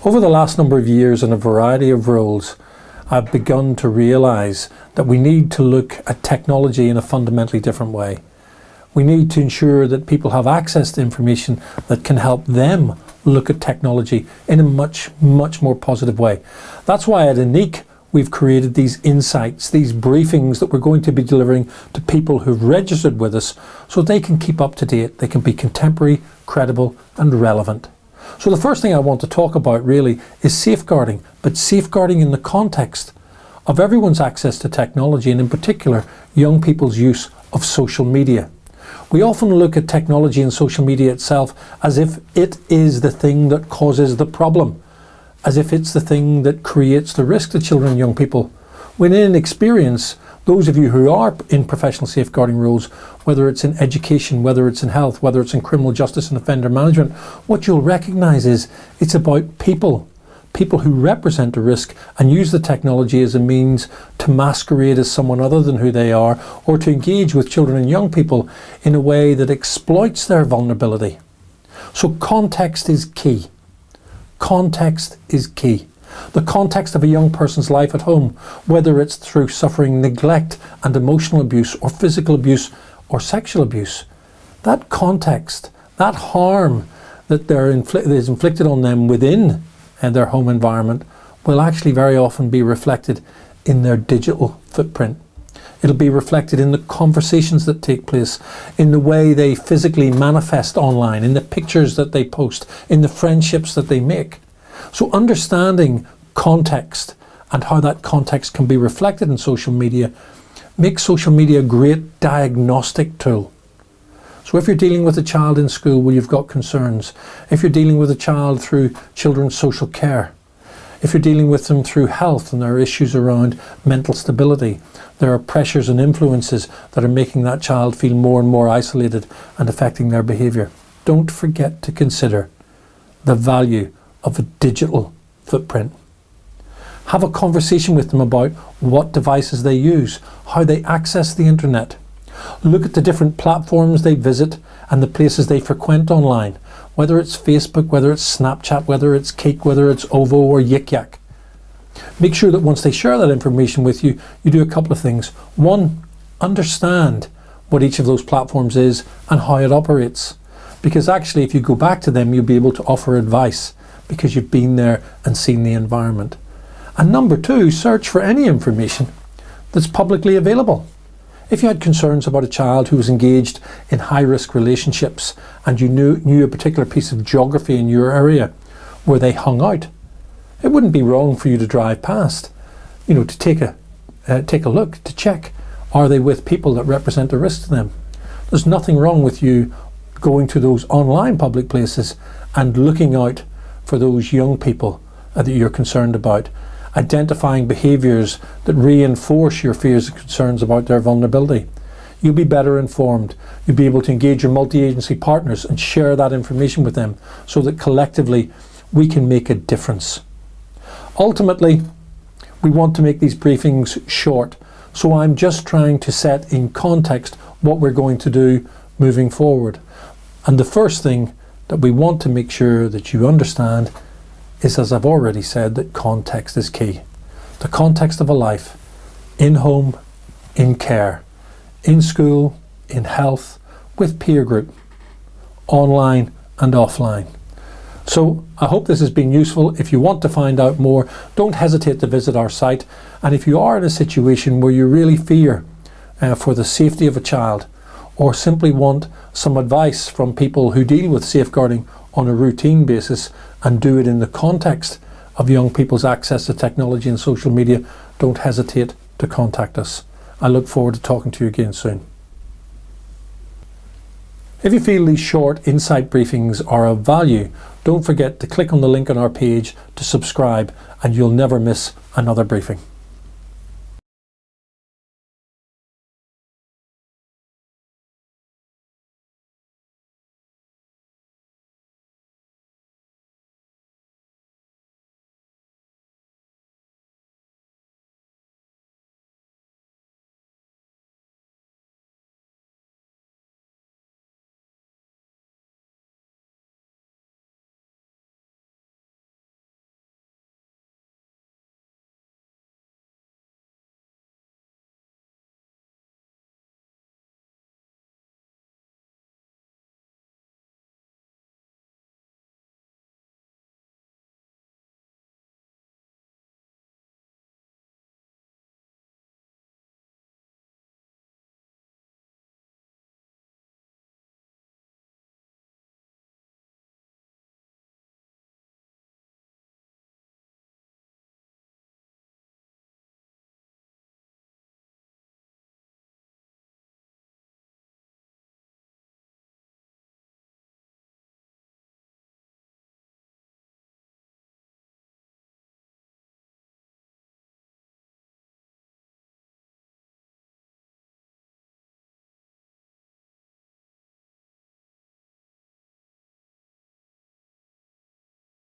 Over the last number of years in a variety of roles, I've begun to realise that we need to look at technology in a fundamentally different way. We need to ensure that people have access to information that can help them look at technology in a much more positive way. That's why at Ineqe we've created these insights, these briefings that we're going to be delivering to people who've registered with us so they can keep up to date, they can be contemporary, credible and relevant. So the first thing I want to talk about really is safeguarding, but safeguarding in the context of everyone's access to technology, and in particular young people's use of social media. We often look at technology and social media itself as if it is the thing that causes the problem, as if it's the thing that creates the risk to children and young people. When in experience, those of you who are in professional safeguarding roles, whether it's in education, whether it's in health, whether it's in criminal justice and offender management, what you'll recognise is it's about people who represent a risk and use the technology as a means to masquerade as someone other than who they are, or to engage with children and young people in a way that exploits their vulnerability. So context is key. Context is key. The context of a young person's life at home, whether it's through suffering neglect and emotional abuse or physical abuse or sexual abuse, that context, that harm that is inflicted on them within their home environment will actually very often be reflected in their digital footprint. It'll be reflected in the conversations that take place, in the way they physically manifest online, in the pictures that they post, in the friendships that they make. So understanding context and how that context can be reflected in social media makes social media a great diagnostic tool. So if you're dealing with a child in school where you've got concerns, if you're dealing with a child through children's social care, if you're dealing with them through health and there are issues around mental stability, there are pressures and influences that are making that child feel more and more isolated and affecting their behaviour, don't forget to consider the value of a digital footprint. Have a conversation with them about what devices they use, how they access the internet. Look at the different platforms they visit and the places they frequent online, whether it's Facebook, whether it's Snapchat, whether it's Cake, whether it's Ovo or Yik Yak. Make sure that once they share that information with you, you do a couple of things. One, understand what each of those platforms is and how it operates. Because actually, if you go back to them, you'll be able to offer advice because you've been there and seen the environment. And number two, search for any information that's publicly available. If you had concerns about a child who was engaged in high-risk relationships and you knew a particular piece of geography in your area where they hung out, it wouldn't be wrong for you to drive past, to take a look, to check, are they with people that represent a risk to them? There's nothing wrong with you going to those online public places and looking out for those young people that you're concerned about, identifying behaviours that reinforce your fears and concerns about their vulnerability. You'll be better informed. You'll be able to engage your multi-agency partners and share that information with them so that collectively we can make a difference. Ultimately, we want to make these briefings short, so I'm just trying to set in context what we're going to do moving forward. And the first thing that we want to make sure that you understand is, as I've already said, that context is key. The context of a life, in home, in care, in school, in health, with peer group, online and offline. So I hope this has been useful. If you want to find out more, don't hesitate to visit our site. And if you are in a situation where you really fear for the safety of a child, or simply want some advice from people who deal with safeguarding on a routine basis and do it in the context of young people's access to technology and social media, don't hesitate to contact us. I look forward to talking to you again soon. If you feel these short insight briefings are of value, don't forget to click on the link on our page to subscribe and you'll never miss another briefing.